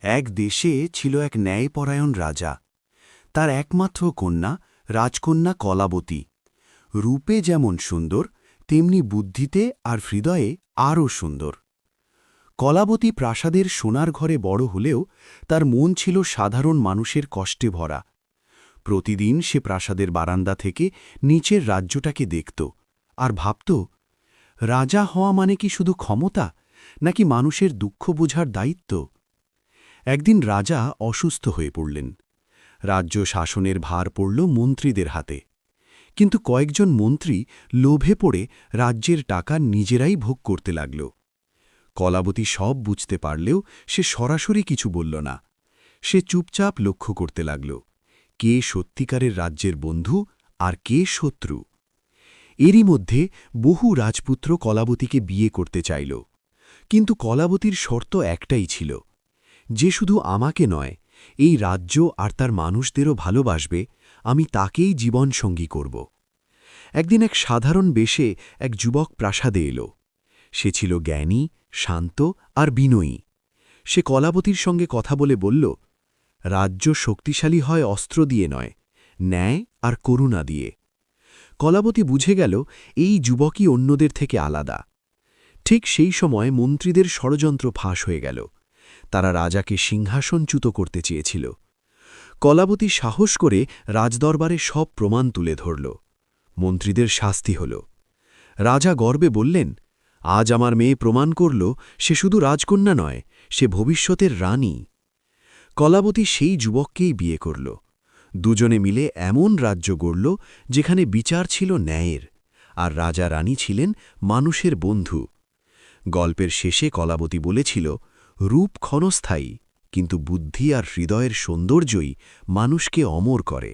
এক দেশে ছিল এক ন্যায়পরায়ণ রাজা। তার একমাত্র কন্যা রাজকন্যা কলাবতী। রূপে যেমন সুন্দর, তেমনি বুদ্ধিতে আর হৃদয়ে আরও সুন্দর। কলাবতী প্রাসাদের সোনার ঘরে বড় হলেও তার মন ছিল সাধারণ মানুষের কষ্টে ভরা। প্রতিদিন সে প্রাসাদের বারান্দা থেকে নিচের রাজ্যটাকে দেখত আর ভাবত, রাজা হওয়া মানে কি শুধু ক্ষমতা, নাকি মানুষের দুঃখ বোঝার দায়িত্ব? একদিন রাজা অসুস্থ হয়ে পড়লেন। রাজ্য শাসনের ভার পড়ল মন্ত্রীদের হাতে। কিন্তু কয়েকজন মন্ত্রী লোভে পড়ে রাজ্যের টাকা নিজেরাই ভোগ করতে লাগল। কলাবতী সব বুঝতে পারলেও সে সরাসরি কিছু বলল না। সে চুপচাপ লক্ষ্য করতে লাগল, কে সত্যিকারের রাজ্যের বন্ধু আর কে শত্রু। এরই মধ্যে বহু রাজপুত্র কলাবতীকে বিয়ে করতে চাইল। কিন্তু কলাবতীর শর্ত একটাই ছিল, যে শুধু আমাকে নয়, এই রাজ্য আর তার মানুষদেরও ভালোবাসবে, আমি তাকেই জীবনসঙ্গী করব। একদিন এক সাধারণ বেশে এক যুবক প্রাসাদে এল। সে ছিল জ্ঞানী, শান্ত আর বিনয়ী। সে কলাবতীর সঙ্গে কথা বলে বলল, রাজ্য শক্তিশালী হয় অস্ত্র দিয়ে নয়, ন্যায় আর করুণা দিয়ে। কলাবতী বুঝে গেল এই যুবকই অন্যদের থেকে আলাদা। ঠিক সেই সময় মন্ত্রীদের ষড়যন্ত্র ফাঁস হয়ে গেল। তারা রাজাকে সিংহাসনচ্যুত করতে চেয়েছিল। কলাবতী সাহস করে রাজদরবারে সব প্রমাণ তুলে ধরল। মন্ত্রীদের শাস্তি হল। রাজা গর্বে বললেন, আজ আমার মেয়ে প্রমাণ করল সে শুধু রাজকন্যা নয়, সে ভবিষ্যতের রানী। কলাবতী সেই যুবককেই বিয়ে করল। দুজনে মিলে এমন রাজ্য গড়ল যেখানে বিচার ছিল ন্যায়ের, আর রাজা রানী ছিলেন মানুষের বন্ধু। গল্পের শেষে কলাবতী বলেছিল, রূপ ক্ষণস্থায়ী, কিন্তু বুদ্ধি আর হৃদয়ের সৌন্দর্যই মানুষকে অমর করে।